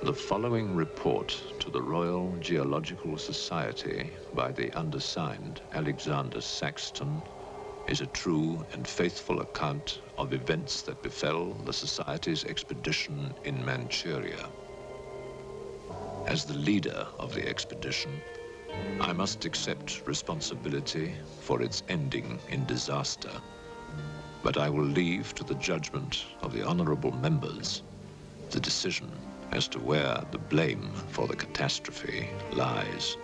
The following report to the Royal Geological Society by the undersigned Alexander Saxton is a true and faithful account of events that befell the Society's expedition in Manchuria. As the leader of the expedition, I must accept responsibility for its ending in disaster, but I will leave to the judgment of the honorable members the decision as to where the blame for the catastrophe lies.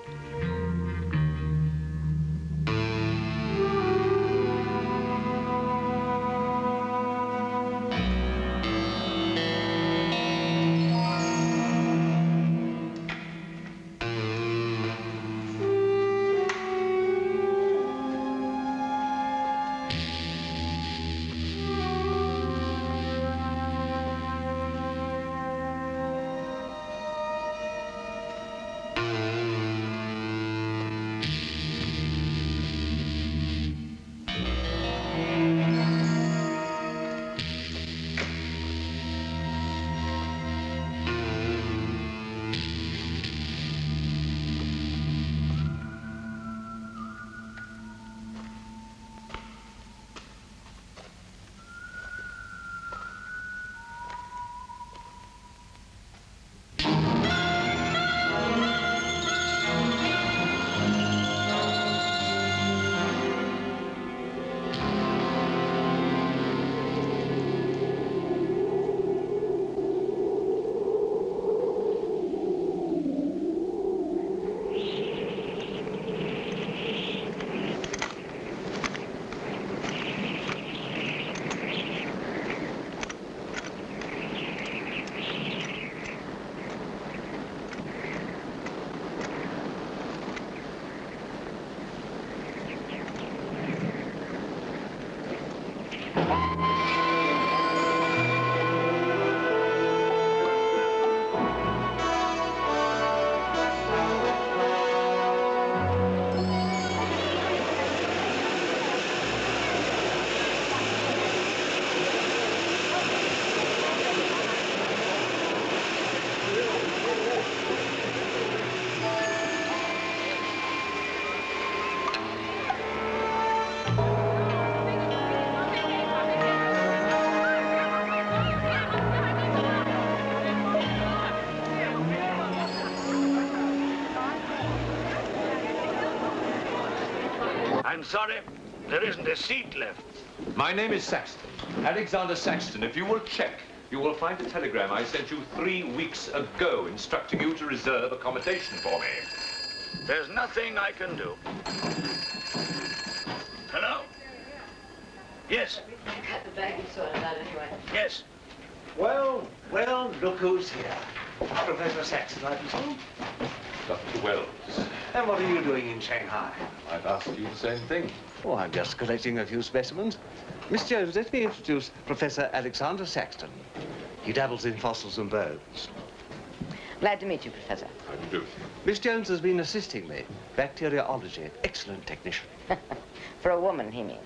I'm sorry, there isn't a seat left. My name is Saxton, Alexander Saxton. If you will check, you will find a telegram I sent you 3 weeks ago instructing you to reserve accommodation for me. There's nothing I can do. Hello? Yes. Cut the bag and sort it out anyway. Yes. Well, look who's here. Professor Saxton, I presume. Dr. Wells. And what are you doing in Shanghai? I've asked you the same thing. Oh, I'm just collecting a few specimens. Miss Jones, let me introduce Professor Alexander Saxton. He dabbles in fossils and bones. Glad to meet you, Professor. How do you do? Miss Jones has been assisting me. Bacteriology, excellent technician. For a woman, he means.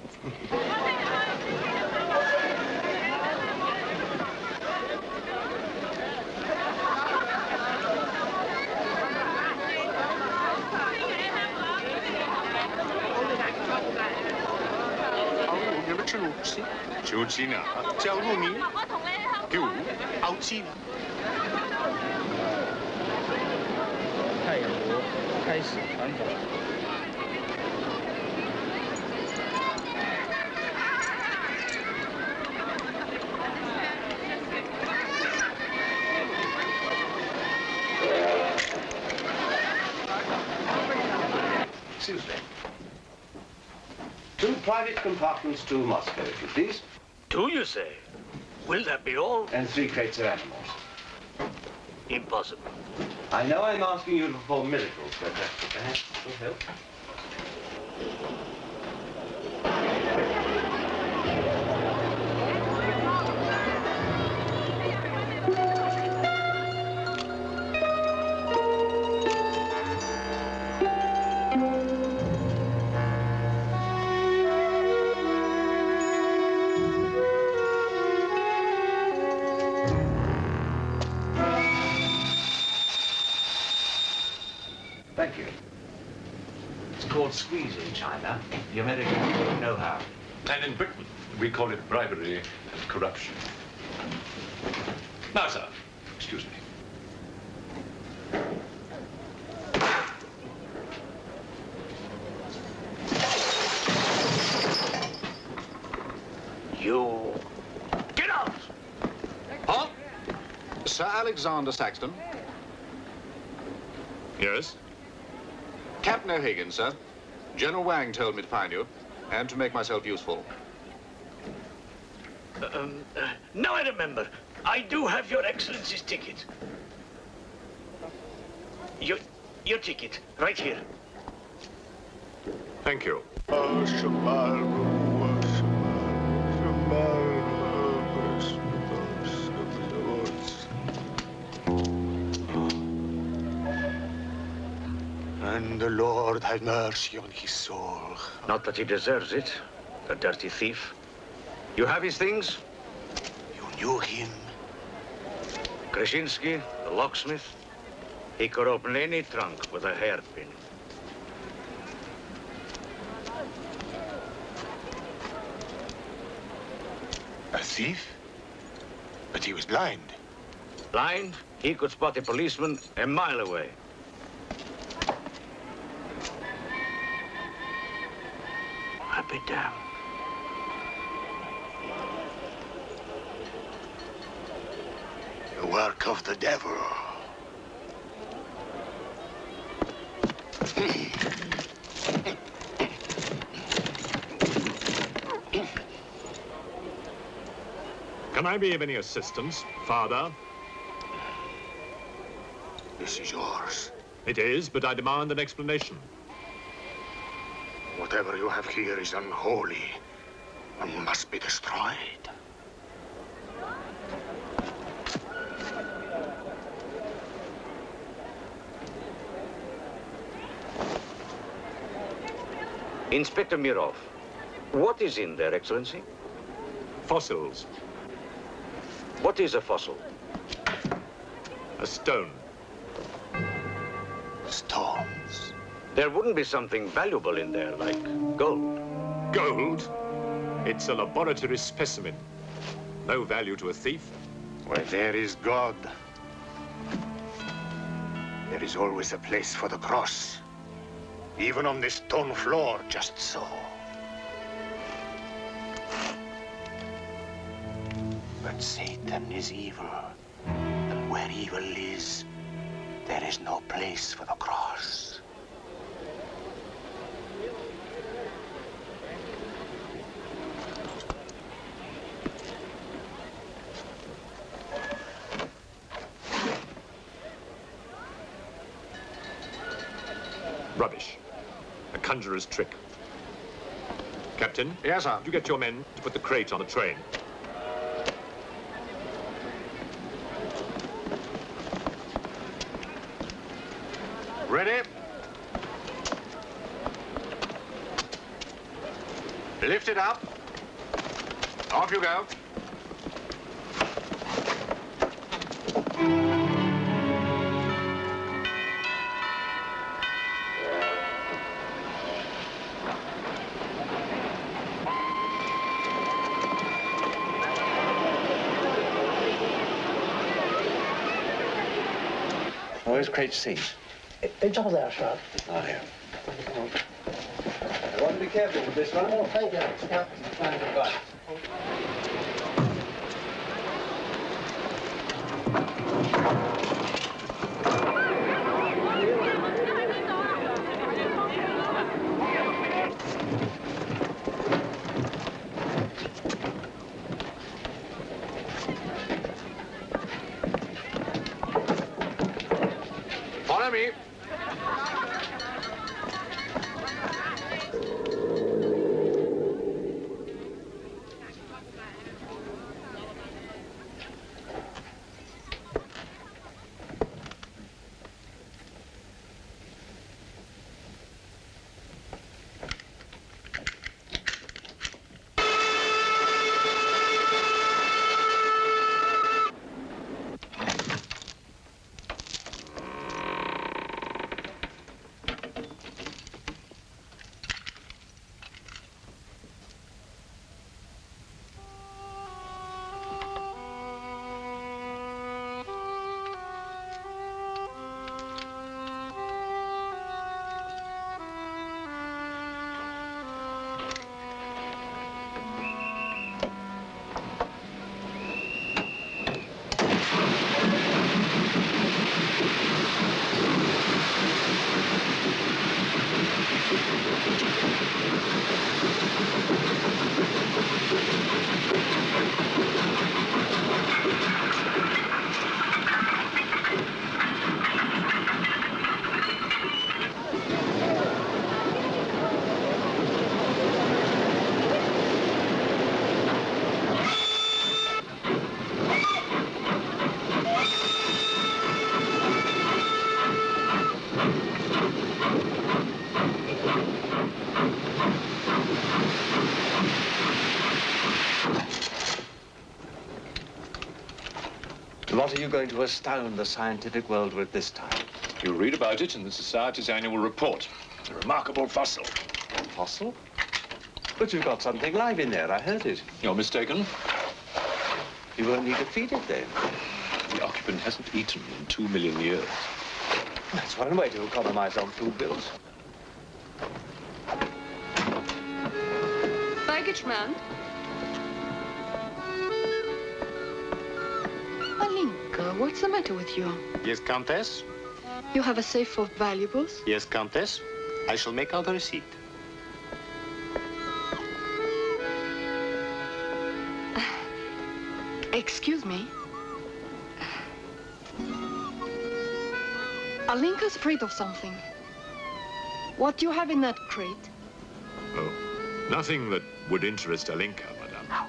Excuse me. 2 private compartments to Moscow, if you please. 2, you say? Will that be all? And 3 crates of animals. Impossible. I know I'm asking you to perform miracles, but perhaps it will help. Thank you. It's called squeeze in China. The Americans call it know-how. And in Britain, we call it bribery and corruption. Now, sir, excuse me. You... Get out! Huh? Sir Alexander Saxton. Yes? Captain O'Higgins, sir. General Wang told me to find you, and to make myself useful. Now I remember. I do have your Excellency's ticket. Your ticket, right here. Thank you. And the Lord have mercy on his soul. Not that he deserves it, the dirty thief. You have his things? You knew him? Krasinski, the locksmith. He could open any trunk with a hairpin. A thief? But he was blind. Blind, he could spot a policeman a mile away. I'll be damned. The work of the devil. Can I be of any assistance, Father? This is yours. It is, but I demand an explanation. Whatever you have here is unholy and must be destroyed. Inspector Mirov, what is in there, Excellency? Fossils. What is a fossil? A stone. Stones. There wouldn't be something valuable in there, like gold. Gold? It's a laboratory specimen. No value to a thief. Where there is God, there is always a place for the cross. Even on this stone floor, just so. But Satan is evil. And where evil is, there is no place for the cross. Rubbish. A conjurer's trick. Captain? Yes, sir. Would you get your men to put the crate on the train? Ready? Lift it up. Off you go. Where's crate C? It's all there, sir. Oh, here. I want to be careful with this one. Oh, thank you. Yeah. Follow me. What are you going to astound the scientific world with this time? You'll read about it in the Society's annual report. It's a remarkable fossil. A fossil? But you've got something live in there, I heard it. You're mistaken. You won't need to feed it then. The occupant hasn't eaten in 2 million years. That's one way to economize on food bills. Baggage man. Alinka, what's the matter with you? Yes, Countess? You have a safe full of valuables? Yes, Countess. I shall make out a receipt. Excuse me. Alinka's afraid of something. What do you have in that crate? Oh, nothing that would interest Alinka, madame.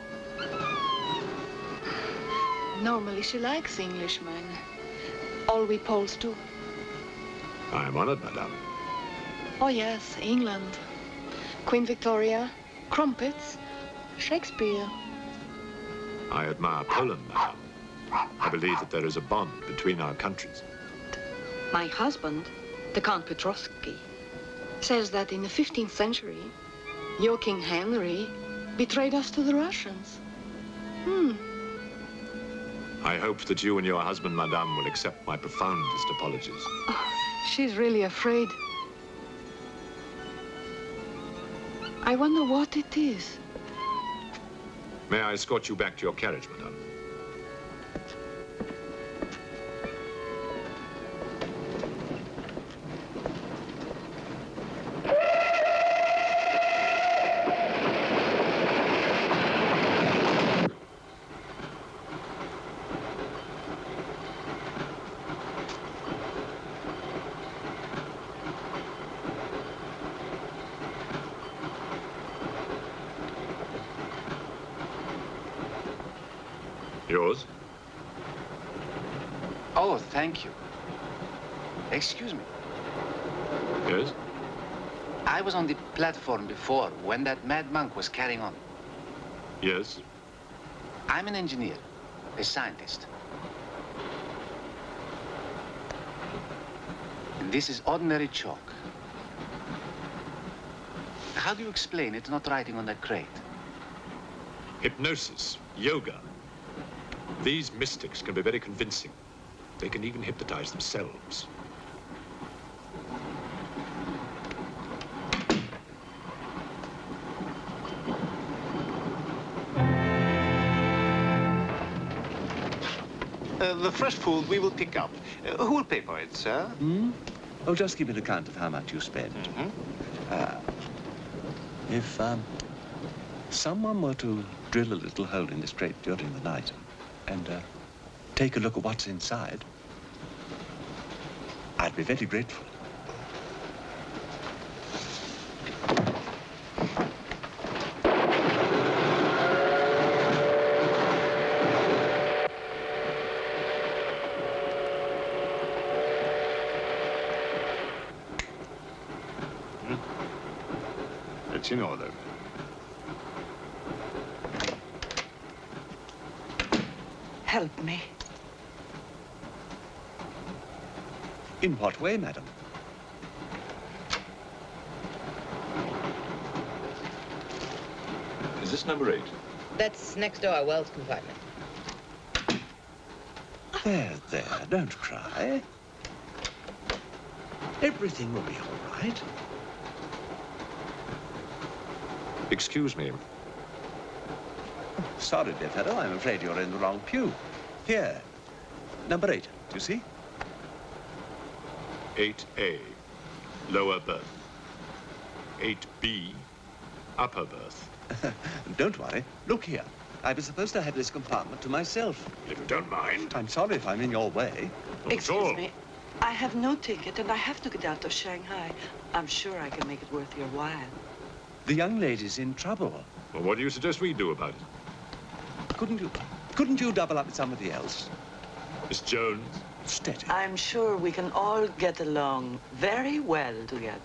Normally she likes Englishmen. All we Poles do. I am honored, madame. Oh yes, England. Queen Victoria, crumpets, Shakespeare. I admire Poland, madame. I believe that there is a bond between our countries. My husband, the Count Petrovsky, says that in the 15th century, your King Henry betrayed us to the Russians. I hope that you and your husband, madame, will accept my profoundest apologies. Oh, she's really afraid. I wonder what it is. May I escort you back to your carriage, madame? Yours? Oh, thank you. Excuse me. Yes? I was on the platform before when that mad monk was carrying on. Yes? I'm an engineer, a scientist. And this is ordinary chalk. How do you explain it's not writing on that crate? Hypnosis, yoga. These mystics can be very convincing. They can even hypnotize themselves. The fresh food we will pick up. Who will pay for it, sir? Oh, just give an account of how much you spent. If someone were to drill a little hole in this crate during the night and take a look at what's inside, I'd be very grateful. It's in order. Help me. In what way, madam? Is this number 8? That's next door, Wells compartment. There, don't cry. Everything will be all right. Excuse me. Sorry, dear fellow, I'm afraid you're in the wrong pew. Here, number 8, do you see? 8A, lower berth. 8B, upper berth. Don't worry. Look here. I was supposed to have this compartment to myself. If you don't mind. I'm sorry if I'm in your way. Not at all. Excuse me. I have no ticket and I have to get out of Shanghai. I'm sure I can make it worth your while. The young lady's in trouble. Well, what do you suggest we do about it? Couldn't you double up with somebody else? Miss Jones? Steady. I'm sure we can all get along very well together.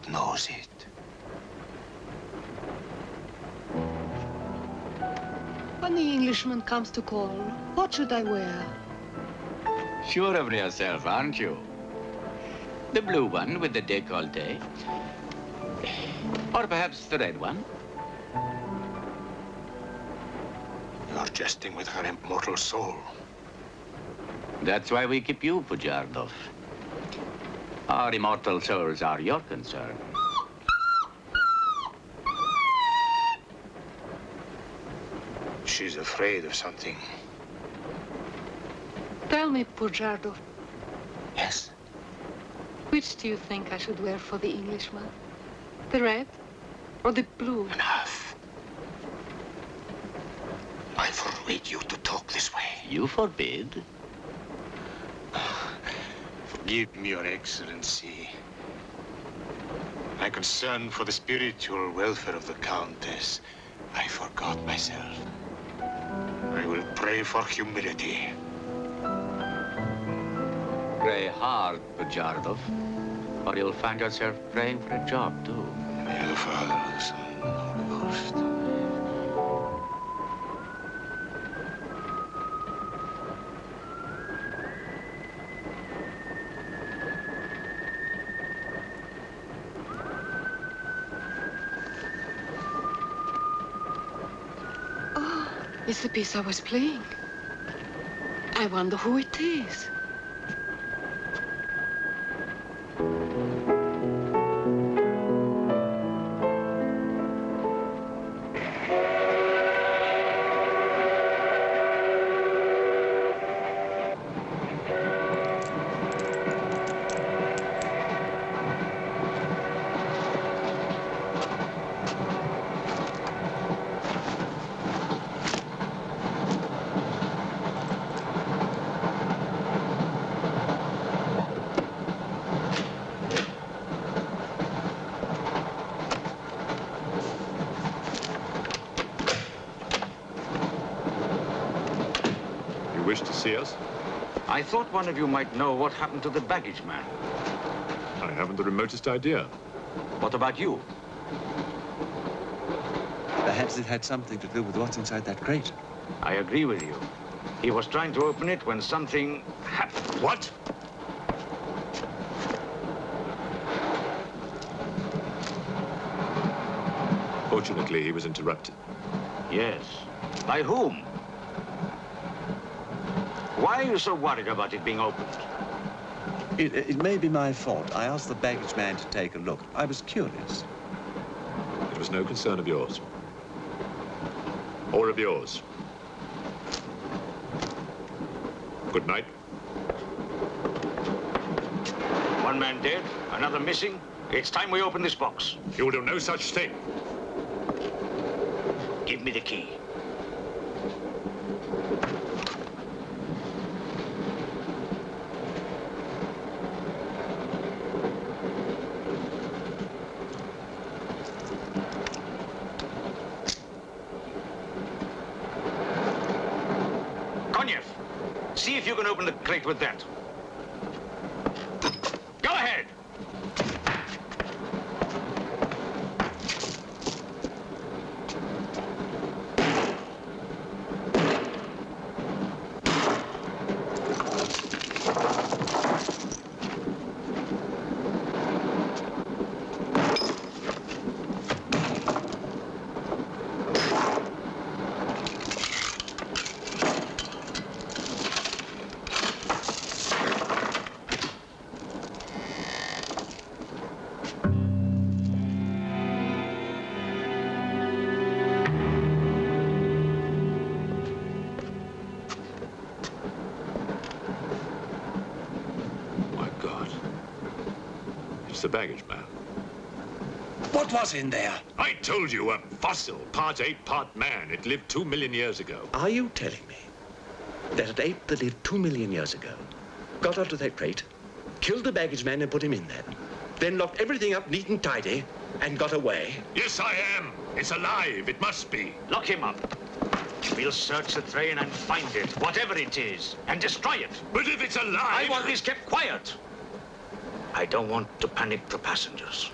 God knows it. When the Englishman comes to call, what should I wear? Sure of yourself, aren't you? The blue one with the décolleté. Or perhaps the red one. You're jesting with her immortal soul. That's why we keep you, Pujardov. Our immortal souls are your concern. She's afraid of something. Tell me, Pujardov, Yes? which do you think I should wear for the Englishman? The red or the blue? Enough. I forbid you to talk this way. You forbid? Forgive me, Your Excellency. My concern for the spiritual welfare of the Countess, I forgot myself. I will pray for humility. Pray hard, Pujardov, or you'll find yourself praying for a job, too. In the name of the Father, the Son, and the Holy Ghost. Oh, it's the piece I was playing. I wonder who it is. Wish to see us? I thought one of you might know what happened to the baggage man. I haven't the remotest idea. What about you? Perhaps it had something to do with what's inside that crate. I agree with you. He was trying to open it when something happened. What? Fortunately, he was interrupted. Yes. By whom? Why are you so worried about it being opened? It may be my fault. I asked the baggage man to take a look. I was curious. It was no concern of yours. Or of yours. Good night. One man dead, another missing. It's time we open this box. You will do no such thing. Give me the key. Konyev, see if you can open the crate with that. Go ahead. The baggage man. What was in there? I told you, a fossil, part ape, part man. It lived 2 million years ago. Are you telling me that an ape that lived 2 million years ago got onto that crate, killed the baggage man and put him in there, then locked everything up neat and tidy and got away? Yes, I am. It's alive. It must be. Lock him up. We'll search the train and find it, whatever it is, and destroy it. But if it's alive... I want this kept quiet. I don't want to panic the passengers.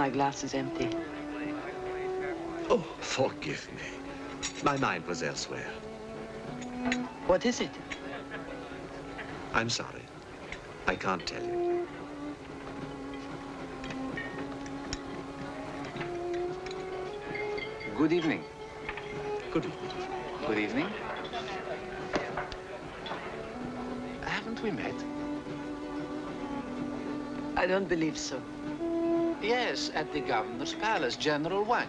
My glass is empty. Oh, forgive me. My mind was elsewhere. What is it? I'm sorry. I can't tell you. Good evening. Good evening. Good evening. Haven't we met? I don't believe so. Yes, at the governor's palace, General Wang.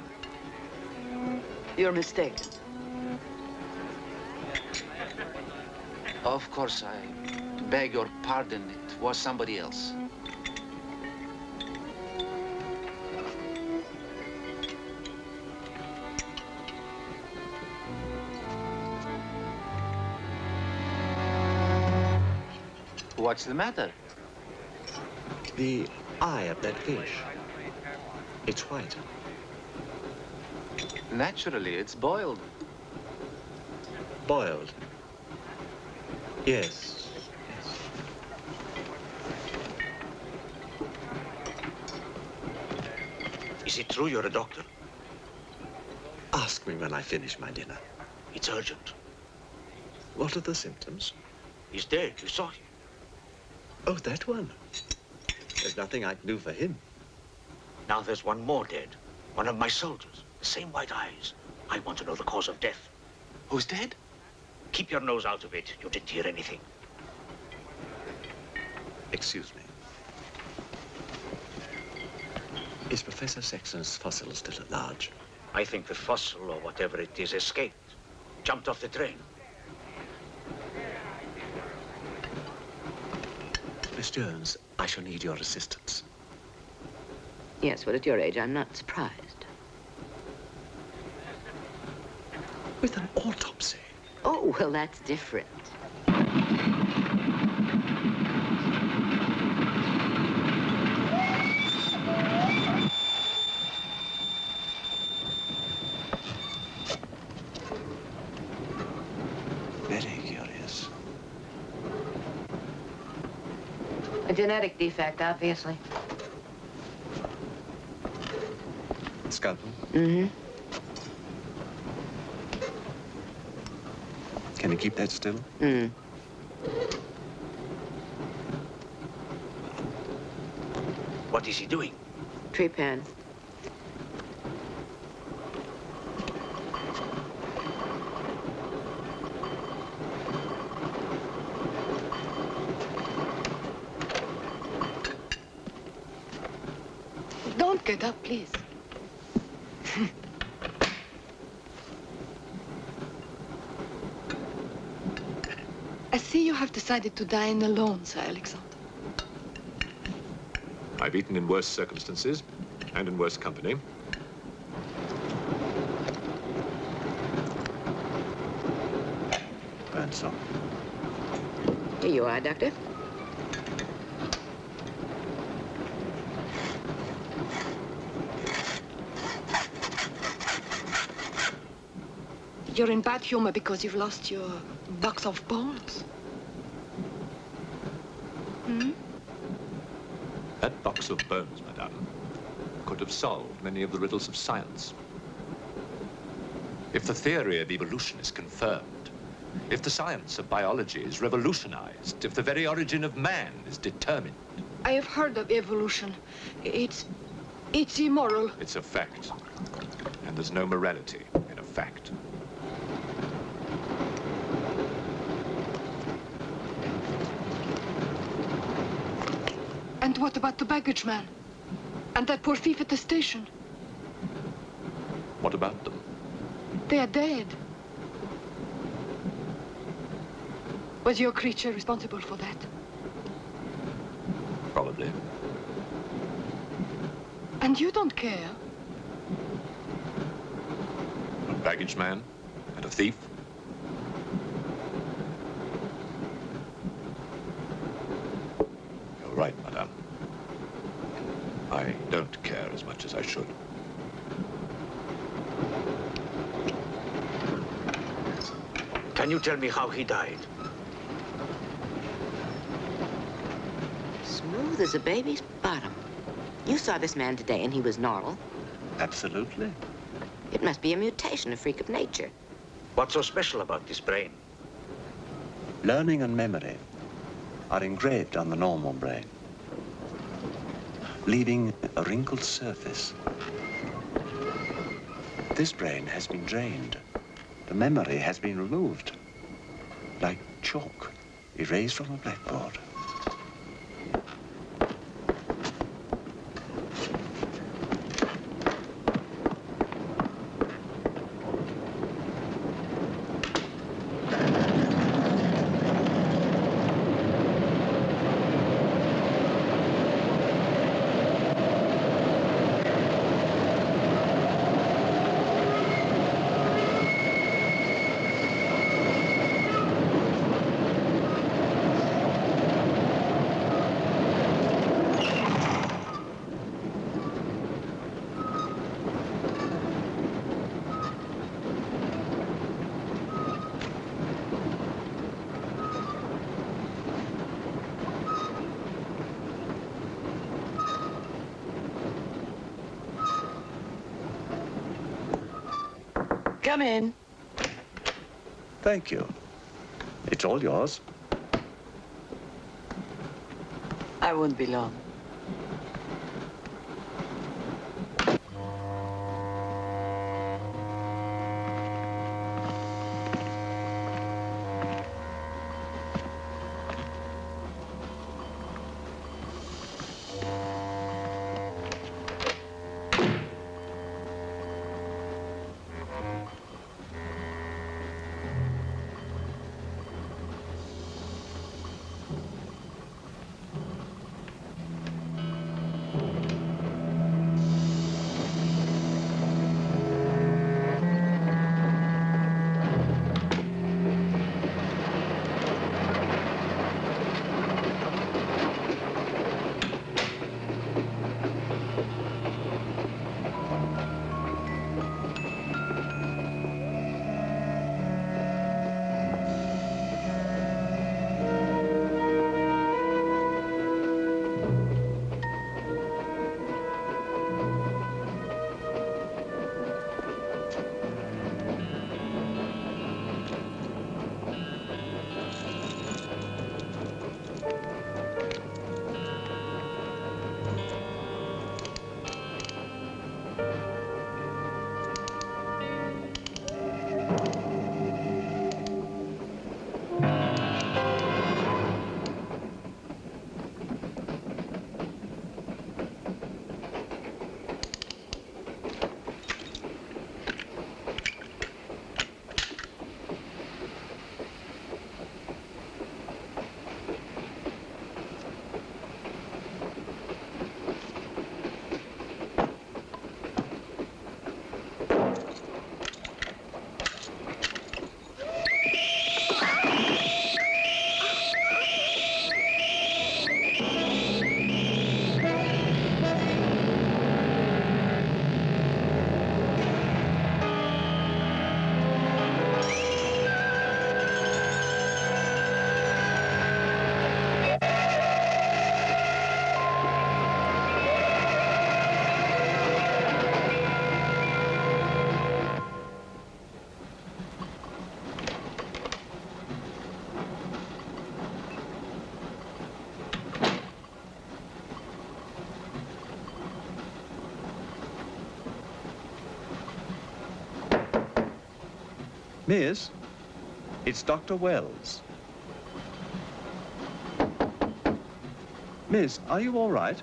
You're mistaken. Of course, I beg your pardon. It was somebody else. What's the matter? The eye of that fish. It's white. Naturally, it's boiled. Boiled. Yes. Is it true you're a doctor? Ask me when I finish my dinner. It's urgent. What are the symptoms? He's dead. You saw him. Oh, that one. There's nothing I can do for him. Now there's one more dead. One of my soldiers. The same white eyes. I want to know the cause of death. Who's dead? Keep your nose out of it. You didn't hear anything. Excuse me. Is Professor Sexton's fossil still at large? I think the fossil, or whatever it is, escaped. Jumped off the train. Miss Jones, I shall need your assistance. Yes, well, at your age, I'm not surprised. With an autopsy? Oh, well, that's different. Very curious. A genetic defect, obviously. Scalpel? Mm-hmm. Can you keep that still? Mm. What is he doing? Trepan. Don't get up, please. I see you have decided to dine alone, Sir Alexander. I've eaten in worse circumstances and in worse company. Ransom. Here you are, Doctor. You're in bad humor because you've lost your box of bones. Hmm? That box of bones, madame, could have solved many of the riddles of science. If the theory of evolution is confirmed, if the science of biology is revolutionized, if the very origin of man is determined. I have heard of evolution. It's immoral. It's a fact. And there's no morality in a fact. And what about the baggage man? And that poor thief at the station? What about them? They are dead. Was your creature responsible for that? Probably. And you don't care? A baggage man and a thief? You're right, madame. I don't care as much as I should. Can you tell me how he died? Smooth as a baby's bottom. You saw this man today and he was normal. Absolutely. It must be a mutation, a freak of nature. What's so special about this brain? Learning and memory are engraved on the normal brain, leaving a wrinkled surface. This brain has been drained. The memory has been removed, like chalk erased from a blackboard. Come in. Thank you. It's all yours. I won't be long. Miss, it's Dr. Wells. Miss, are you all right?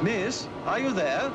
Miss, are you there?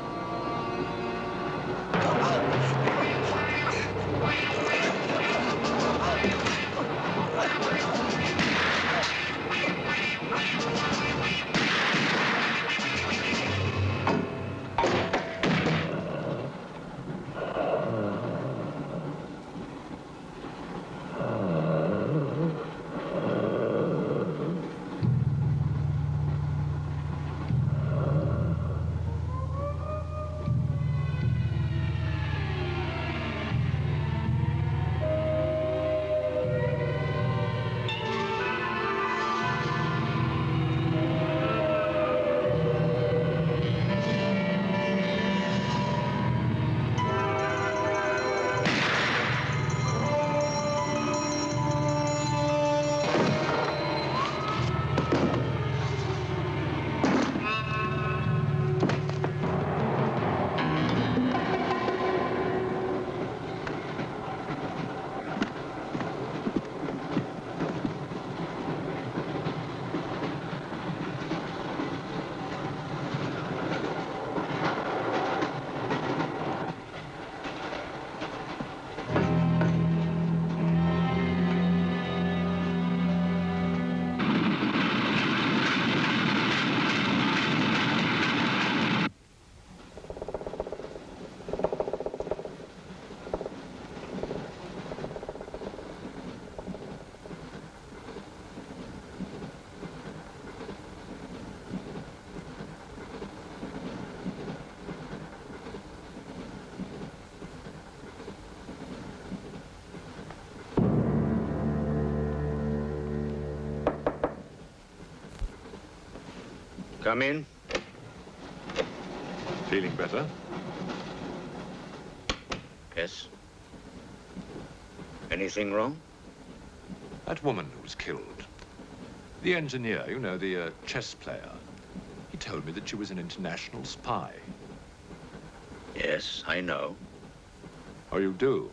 Come in. Feeling better? Yes. Anything wrong? That woman who was killed. The engineer, you know, the chess player. He told me that she was an international spy. Yes, I know. Oh, you do?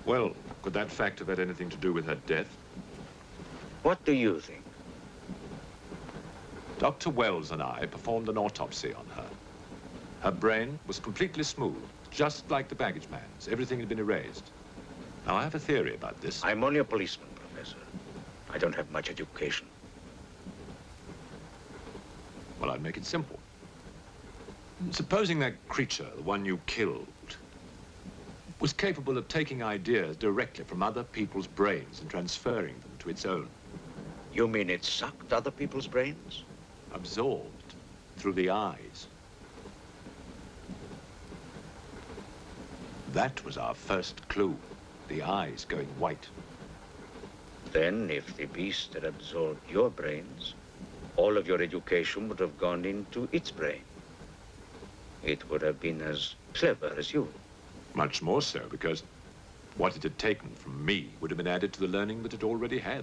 Well, could that fact have had anything to do with her death? What do you think? Dr. Wells and I performed an autopsy on her. Her brain was completely smooth, just like the baggage man's. Everything had been erased. Now, I have a theory about this. I'm only a policeman, Professor. I don't have much education. Well, I'd make it simple. Supposing that creature, the one you killed, was capable of taking ideas directly from other people's brains and transferring them to its own. You mean it sucked other people's brains? Absorbed through the eyes. That was our first clue, the eyes going white. Then, if the beast had absorbed your brains, all of your education would have gone into its brain. It would have been as clever as you. Much more so, because what it had taken from me would have been added to the learning that it already had.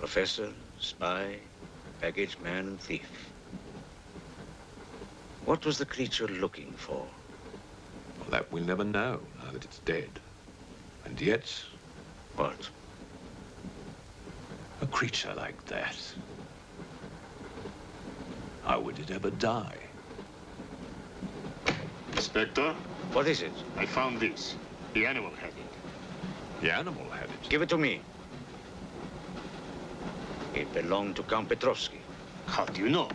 Professor, spy, baggage man, and thief. What was the creature looking for? Well, that we'll never know, now that it's dead. And yet... What? A creature like that. How would it ever die? Inspector? What is it? I found this. The animal had it. The animal had it? Give it to me. It belonged to Count Petrovsky. How do you know?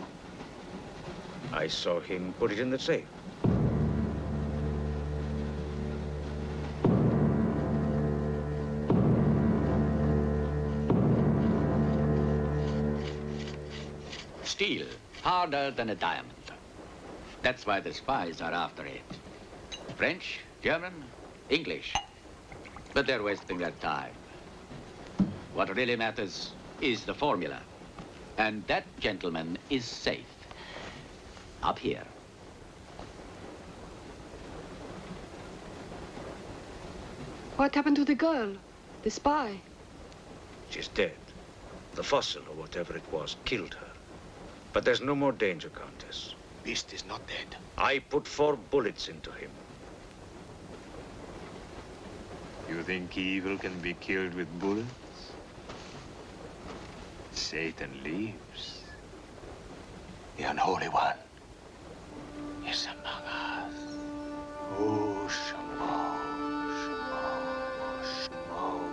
I saw him put it in the safe. steel, harder than a diamond. That's why the spies are after it. French, German, English. But they're wasting their time. What really matters is the formula. And that gentleman is safe. Up here. What happened to the girl? The spy? She's dead. The fossil, or whatever it was, killed her. But there's no more danger, Countess. Beast is not dead. I put 4 bullets into him. You think evil can be killed with bullets? Satan lives. The Unholy One is among us. Oh, Shamo, Shamo, Shamo.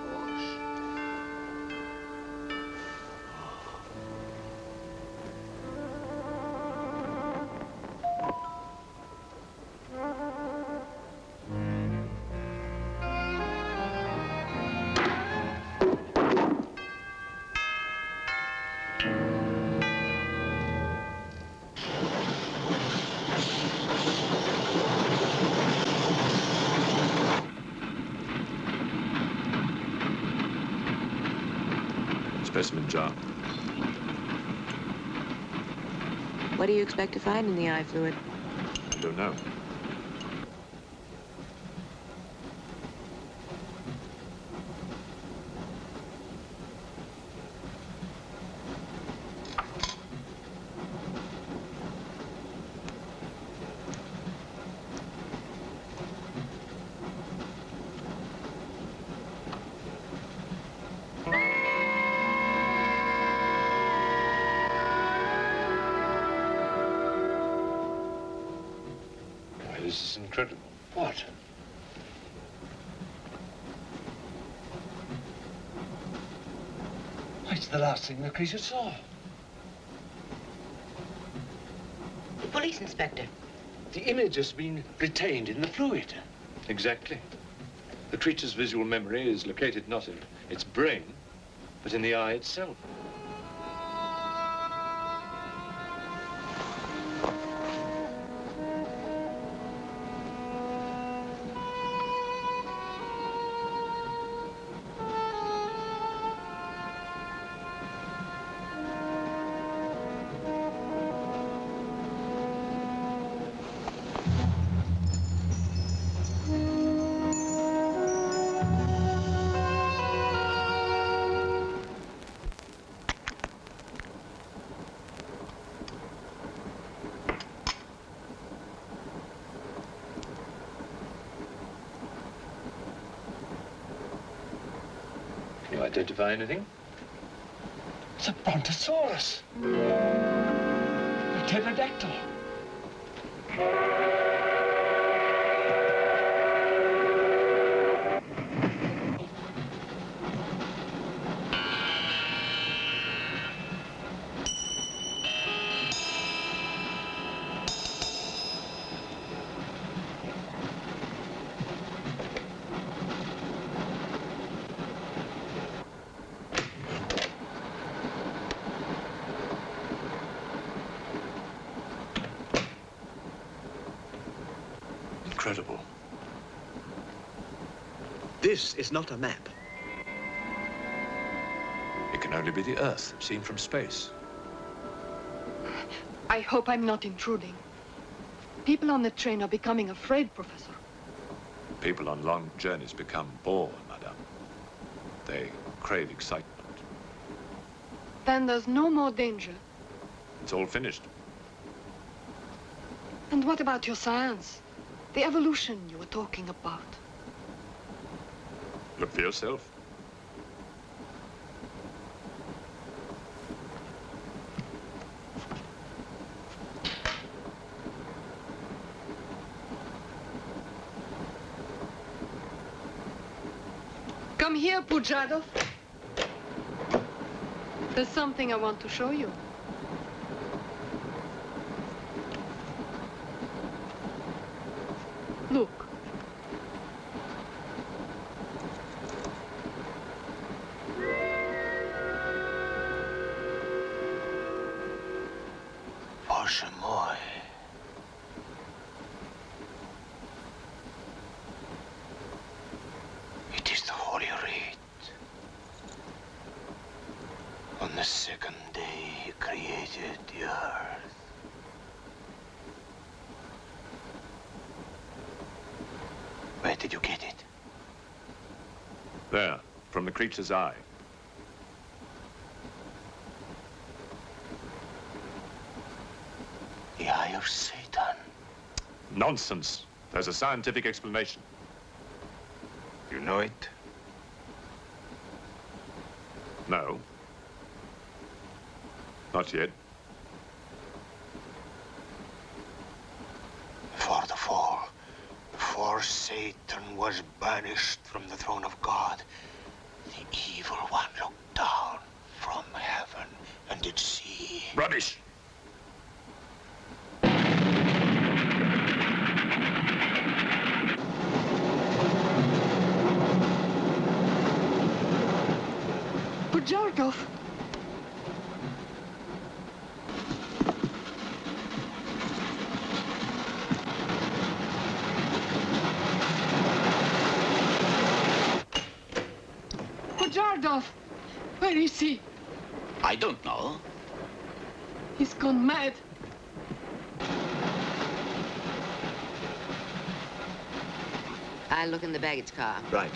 Specimen jar. What do you expect to find in the eye fluid? I don't know. This is incredible. What? It's the last thing the creature saw. The police inspector. The image has been retained in the fluid. Exactly. The creature's visual memory is located not in its brain, but in the eye itself. Can you identify anything? It's a brontosaurus. A pterodactyl. Incredible. This is not a map. It can only be the Earth, seen from space. I hope I'm not intruding. People on the train are becoming afraid, Professor. People on long journeys become bored, madame. They crave excitement. Then there's no more danger. It's all finished. And what about your science? The evolution you were talking about. Look for yourself. Come here, Pujadov. There's something I want to show you. Look. Shemoy. It is the Holy Rite. On the second day, he created the earth. Where did you get it? There, from the creature's eye. The Eye of Satan. Nonsense. There's a scientific explanation. You know it? No. Not yet. For the fall, before Satan was banished from the throne of God, the evil one looked down from heaven and did see. Rubbish! Jarkov. Pojardov, where is he? I don't know. He's gone mad. I'll look in the baggage car. Right.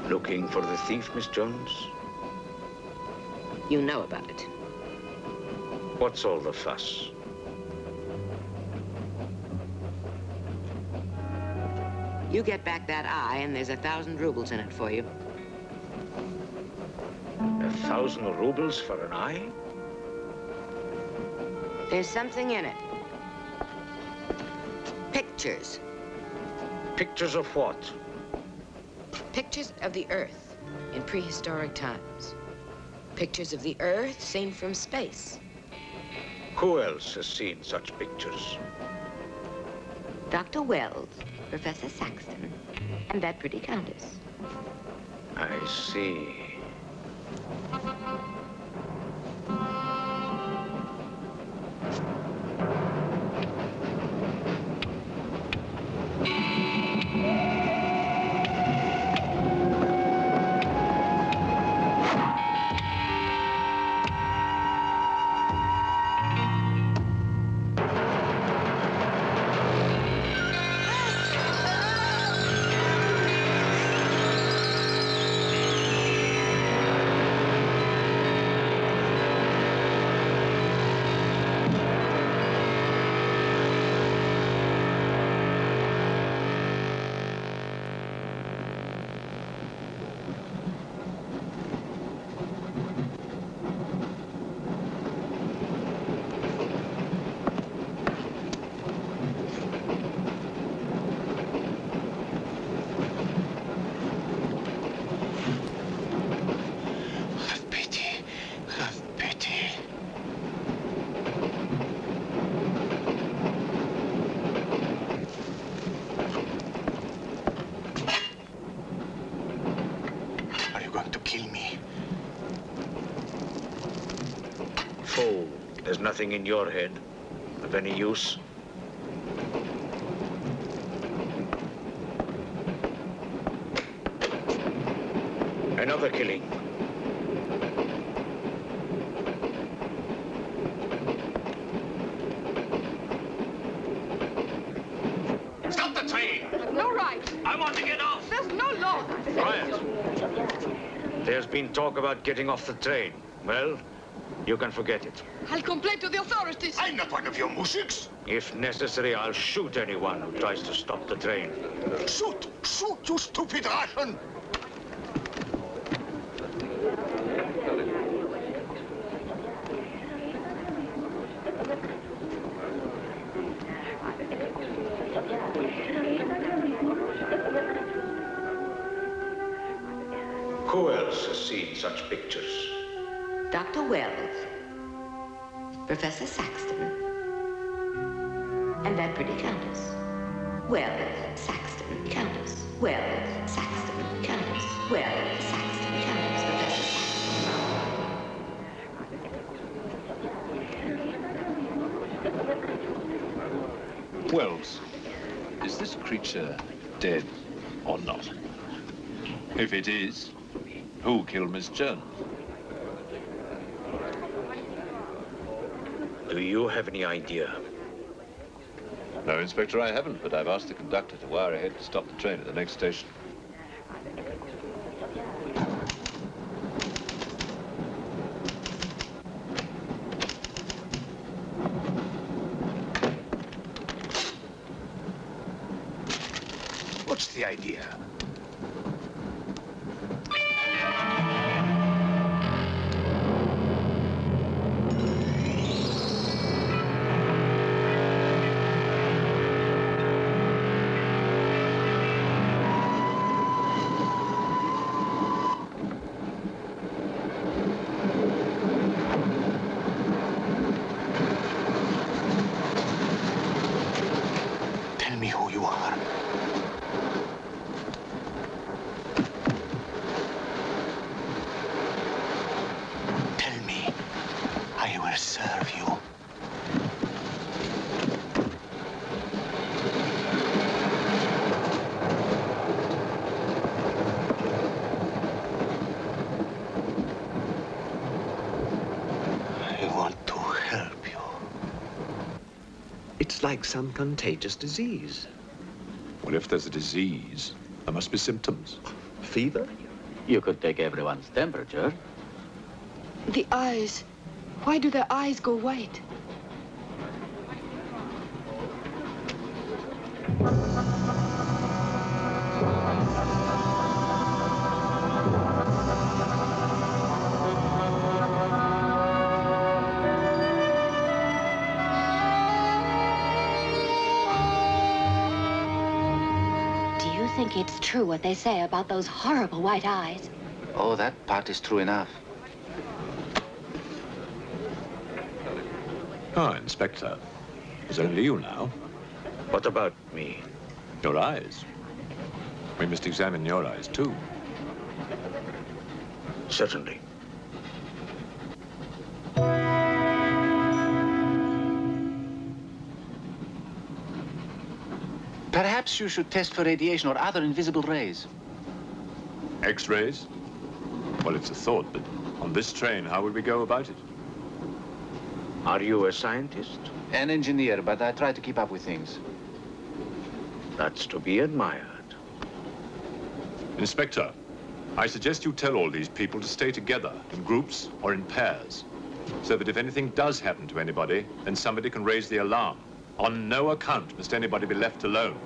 Looking for the thief, Miss Jones? You know about it. What's all the fuss? You get back that eye, and there's 1,000 rubles in it for you. 1,000 rubles for an eye? There's something in it. Pictures. Pictures of what? Pictures of the Earth in prehistoric times. Pictures of the Earth seen from space. Who else has seen such pictures? Dr. Wells, Professor Saxton, and that pretty countess. I see. There's nothing in your head of any use. Another killing. Quiet. There's been talk about getting off the train. Well, you can forget it. I'll complain to the authorities. I'm not one of your musics. If necessary, I'll shoot anyone who tries to stop the train. Shoot! Shoot, you stupid Russian! Who else has seen such pictures? Dr. Wells, Professor Saxton, and that pretty Countess. Wells, Saxton, Countess. Wells, Saxton, Countess. Wells, Saxton, Countess. Professor Saxton. Wells, is this creature dead or not? If it is, who killed Miss Jones? Do you have any idea? No, Inspector, I haven't, but I've asked the conductor to wire ahead to stop the train at the next station. What's the idea? Tell me who you are. Tell me. I will serve you. I want to help you. It's like some contagious disease. Well, if there's a disease, there must be symptoms. Fever? You could take everyone's temperature. The eyes. Why do their eyes go white? Do you think it's true what they say about those horrible white eyes? Oh, that part is true enough. Ah, Inspector. It's only you now. What about me? Your eyes. We must examine your eyes, too. Certainly. Perhaps you should test for radiation or other invisible rays. X-rays? Well, it's a thought, but on this train, how would we go about it? Are you a scientist? An engineer, but I try to keep up with things. That's to be admired. Inspector, I suggest you tell all these people to stay together, in groups or in pairs, so that if anything does happen to anybody, then somebody can raise the alarm. On no account must anybody be left alone.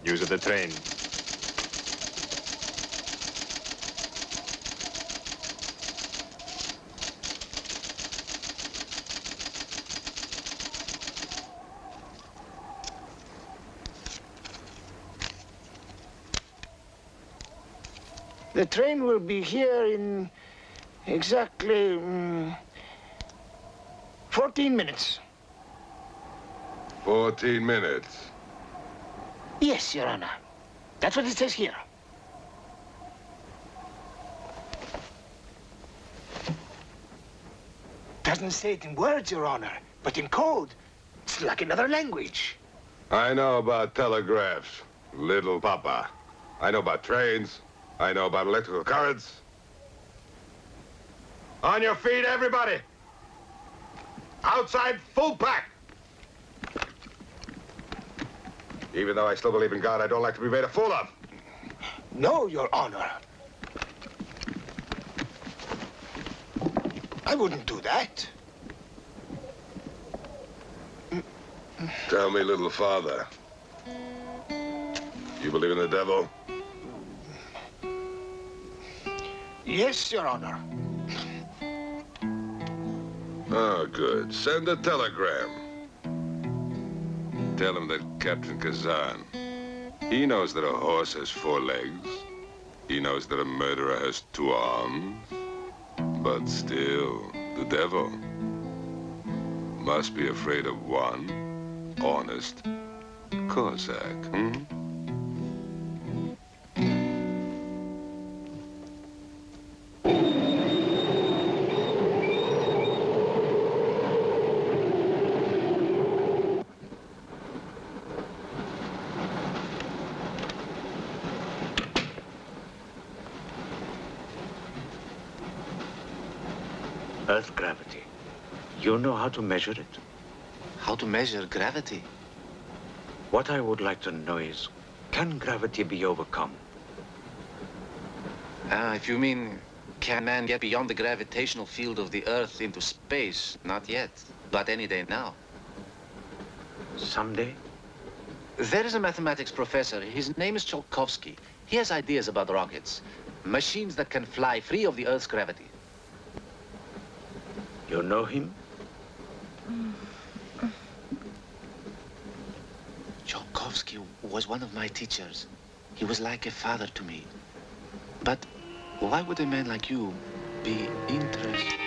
News of the train. The train will be here in exactly 14 minutes. 14 minutes. Yes, Your Honor. That's what it says here. Doesn't say it in words, Your Honor, but in code. It's like another language. I know about telegraphs, little papa. I know about trains. I know about electrical currents. On your feet, everybody. Outside, full pack. Even though I still believe in God, I don't like to be made a fool of. No, Your Honor. I wouldn't do that. Tell me, little father. You believe in the devil? Yes, Your Honor. Oh, good. Send a telegram. Tell him that Captain Kazan, he knows that a horse has 4 legs. He knows that a murderer has 2 arms. But still, the devil must be afraid of one honest Cossack, Earth gravity. You know how to measure it? How to measure gravity? What I would like to know is, can gravity be overcome? If you mean, can man get beyond the gravitational field of the Earth into space? Not yet, but any day now. Someday? There is a mathematics professor. His name is Tsiolkovsky. He has ideas about rockets. Machines that can fly free of the Earth's gravity. You know him? Tsiolkovsky was one of my teachers. He was like a father to me. But why would a man like you be interested?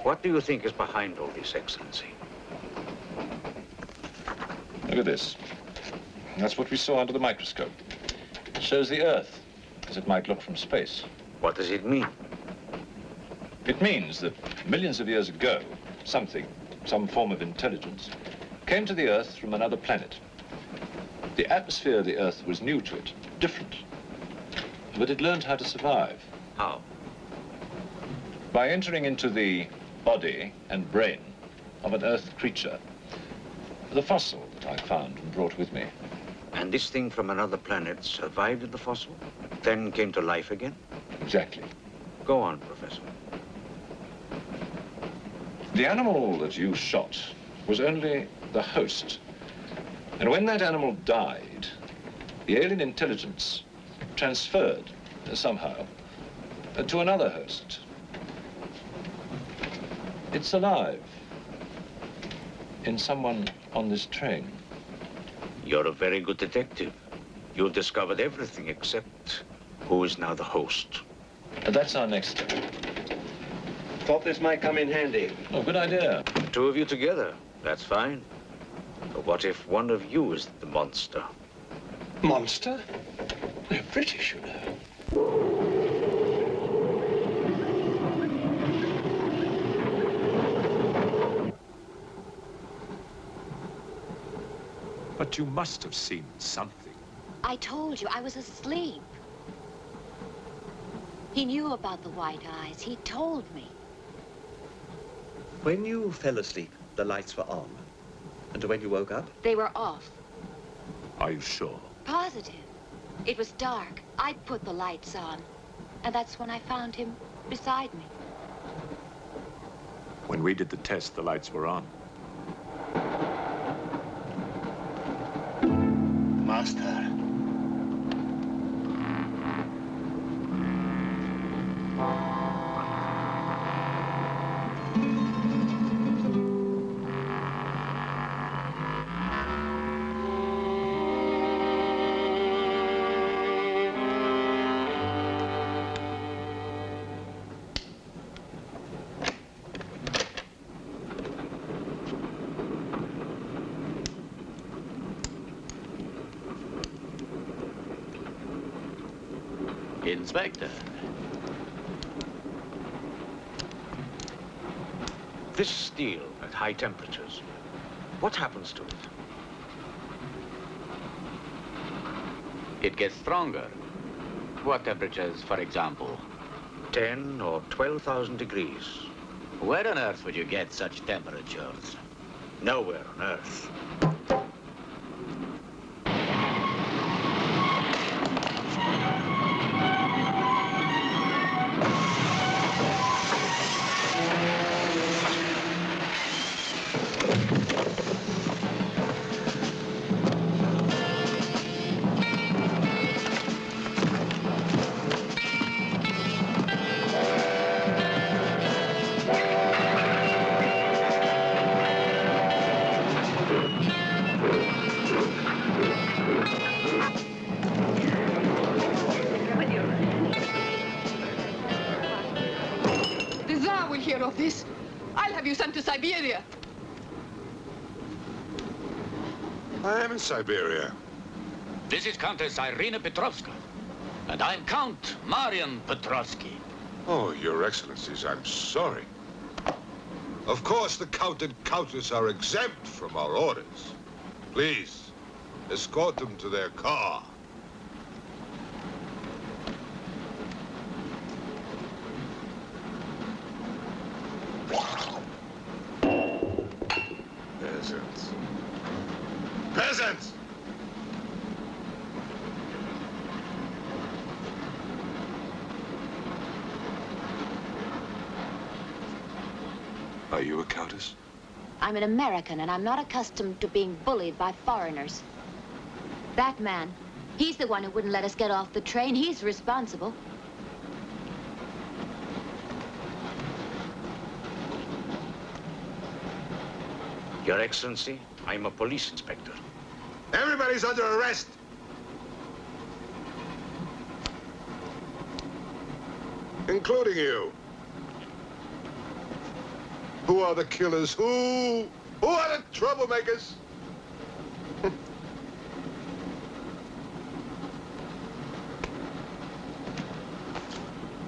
What do you think is behind all this, Excellency? Look at this. That's what we saw under the microscope. It shows the Earth as it might look from space. What does it mean? It means that millions of years ago, something, some form of intelligence, came to the Earth from another planet. The atmosphere of the Earth was new to it, different. But it learned how to survive. How? By entering into the body and brain of an Earth creature. The fossil that I found and brought with me. And this thing from another planet survived in the fossil, then came to life again? Exactly. Go on, Professor. The animal that you shot was only the host. And when that animal died, the alien intelligence transferred somehow to another host. It's alive in someone on this train. You're a very good detective. You discovered everything except who is now the host. That's our next step. Thought this might come in handy. Oh, good idea. 2 of you together, that's fine. But what if one of you is the monster? Monster? They're British, you know. But you must have seen something. I told you, I was asleep. He knew about the white eyes. He told me. When you fell asleep, the lights were on. And when you woke up? They were off. Are you sure? Positive. It was dark. I put the lights on. And that's when I found him beside me. When we did the test, the lights were on. Master. Inspector. This steel at high temperatures, what happens to it? It gets stronger. What temperatures, for example? 10 or 12,000 degrees. Where on earth would you get such temperatures? Nowhere on earth. The Tsar will hear of this. I'll have you sent to Siberia. I am in Siberia. This is Countess Irina Petrovska. And I'm Count Marian Petrovsky. Oh, Your Excellencies, I'm sorry. Of course, the Count and Countess are exempt from our orders. Please, escort them to their car. Peasants. Peasants! Are you a countess? I'm an American, and I'm not accustomed to being bullied by foreigners. That man, he's the one who wouldn't let us get off the train. He's responsible. Your Excellency, I'm a police inspector. Everybody's under arrest! Including you. Who are the killers? Who are the troublemakers?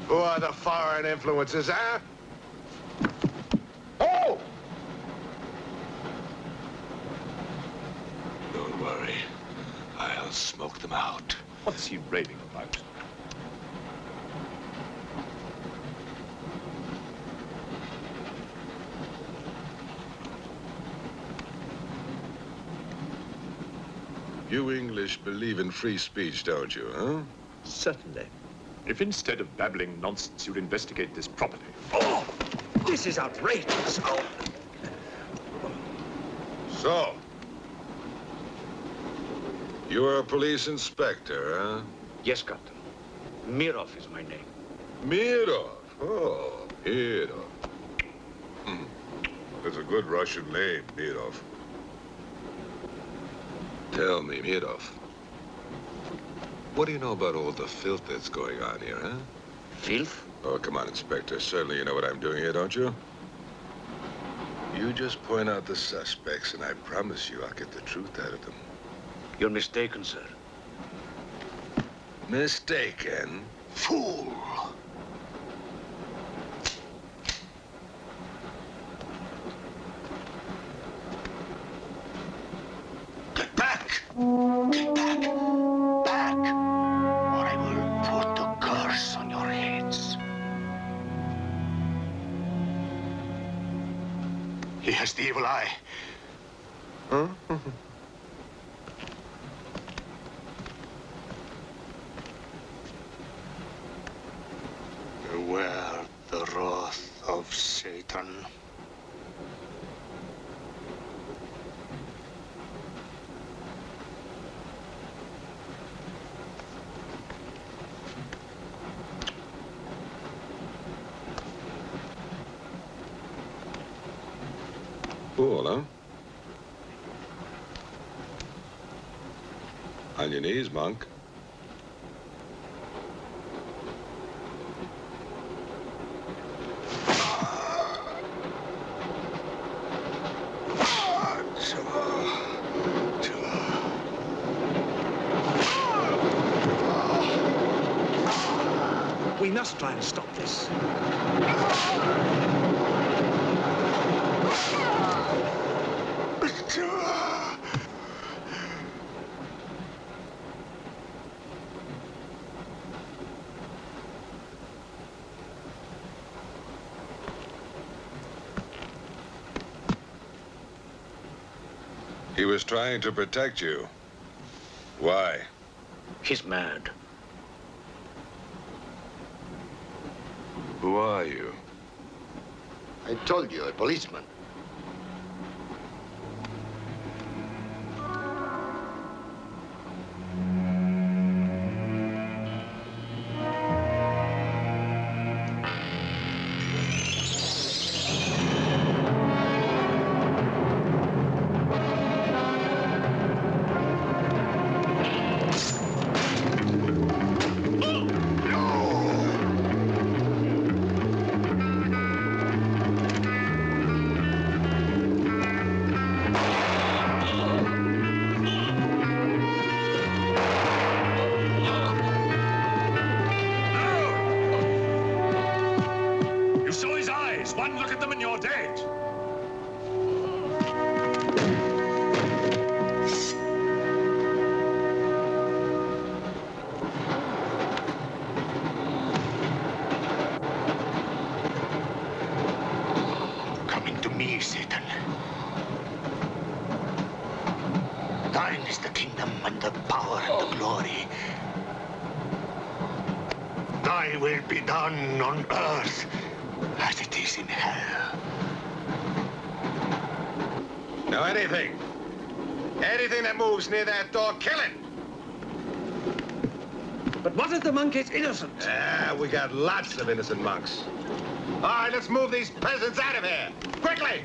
Who are the foreign influences, huh? Oh! Don't worry. I'll smoke them out. What's he raving about? You English believe in free speech, don't you, huh? Certainly. If instead of babbling nonsense, you'd investigate this properly. Oh! This is outrageous. Oh. So, you are a police inspector, huh? Yes, Captain. Mirov is my name. Mirov? Oh, Mirov. That's a good Russian name, Mirov. Tell me, Mirov, what do you know about all the filth that's going on here, huh? Filth? Oh, come on, Inspector. Certainly you know what I'm doing here, don't you? You just point out the suspects, and I promise you I'll get the truth out of them. You're mistaken, sir. Mistaken? Fool! Get back! Get back! Back! Or I will put the curse on your heads. He has the evil eye. Huh? Where the wrath of Satan. Cool, huh? On your knees, monk. We must try and stop this. He was trying to protect you. Why? He's mad. Who are you? I told you, a policeman. One look at them and you're dead. Coming to me, Satan. Thine is the kingdom and the power and the glory. Thy will be done on earth as it is in hell. Now anything that moves near that door, kill it! But what if the monk is innocent? We got lots of innocent monks. All right, let's move these peasants out of here. Quickly!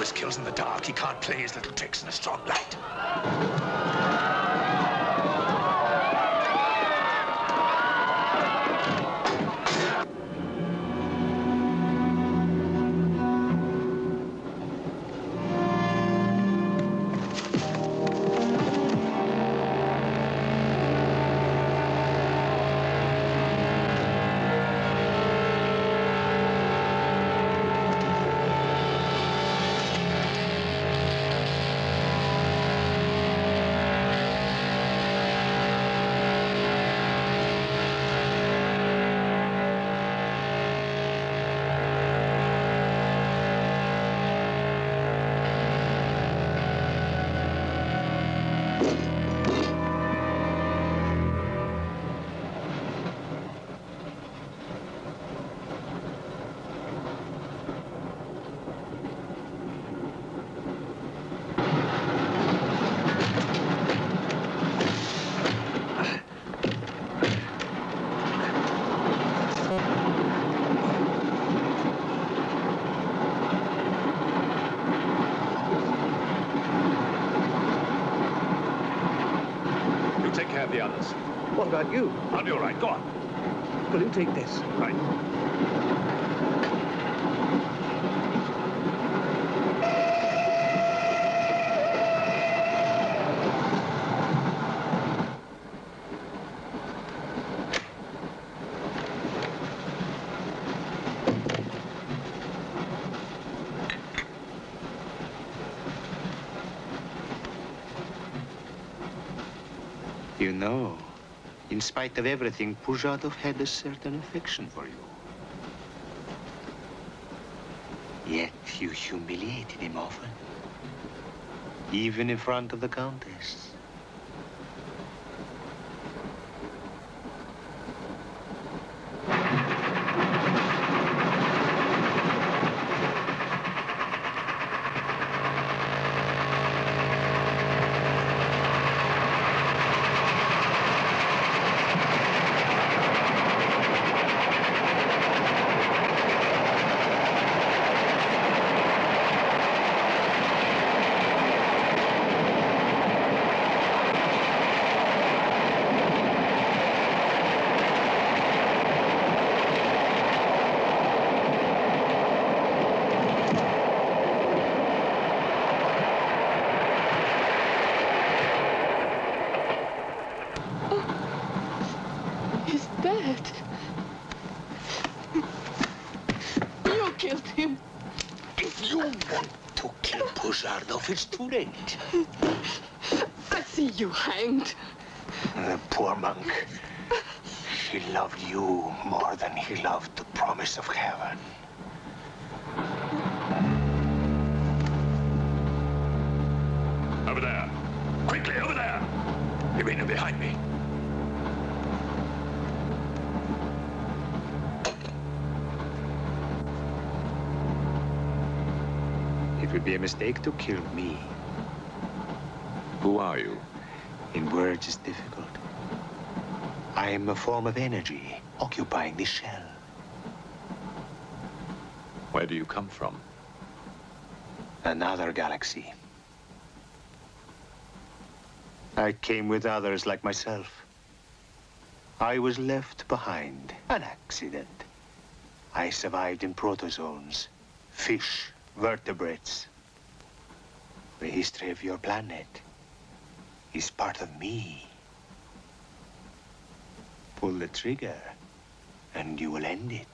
always kills in the dark. He can't play his little tricks in a strong light. The others. What about you? I'll be all right. Go on. Will you take this? Right. You know, in spite of everything, Pujatov had a certain affection for you. Yet you humiliated him often, even in front of the Countess. It's too late. I see you hanged. The poor monk. He loved you more than he loved the promise of heaven. Over there. Quickly, over there. You mean behind me? It would be a mistake to kill me. Who are you? In words, it's difficult. I am a form of energy occupying this shell. Where do you come from? Another galaxy. I came with others like myself. I was left behind. An accident. I survived in protozoans, fish, vertebrates. The history of your planet is part of me. Pull the trigger, and you will end it.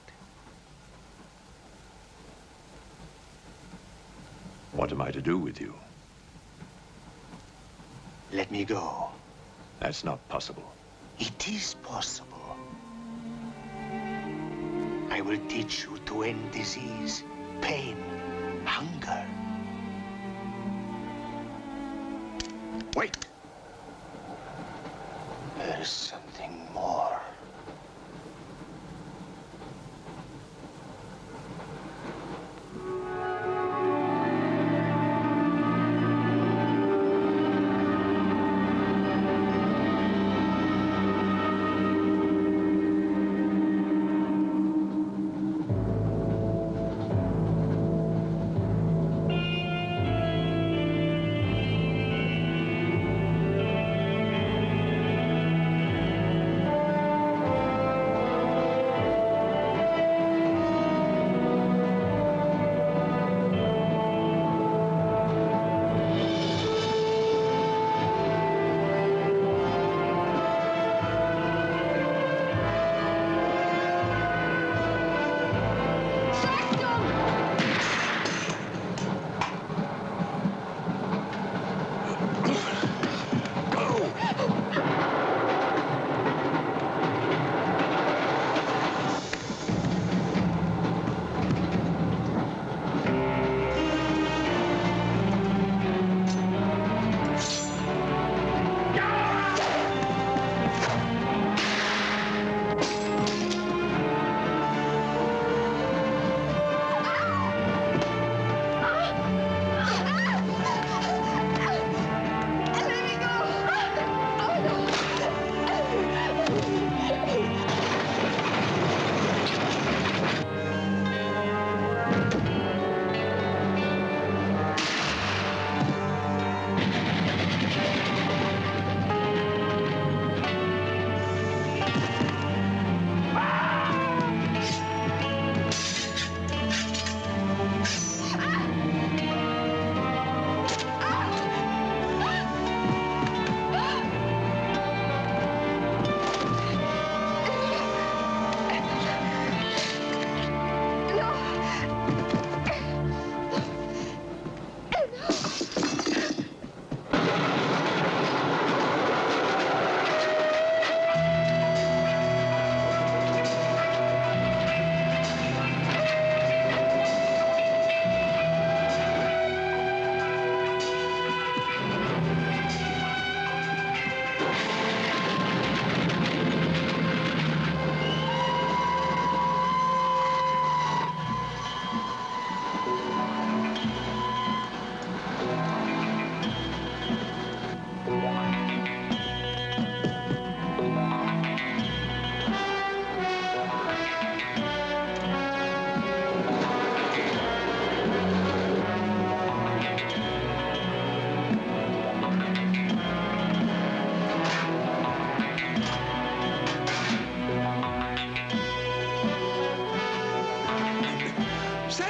What am I to do with you? Let me go. That's not possible. It is possible. I will teach you to end disease, pain, hunger. Wait. There is something more.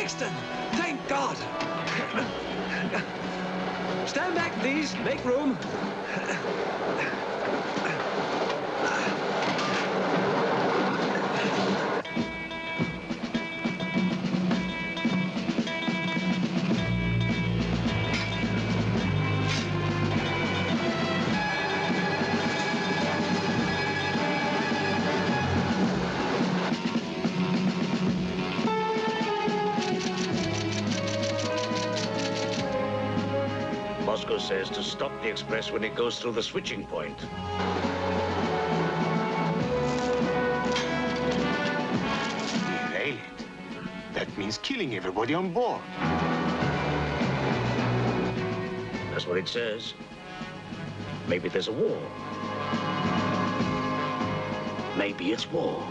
Saxton! Thank God! Stand back, please. Make room. Moscow says to stop the express when it goes through the switching point. Derail it. That means killing everybody on board. That's what it says. Maybe there's a war. Maybe it's war.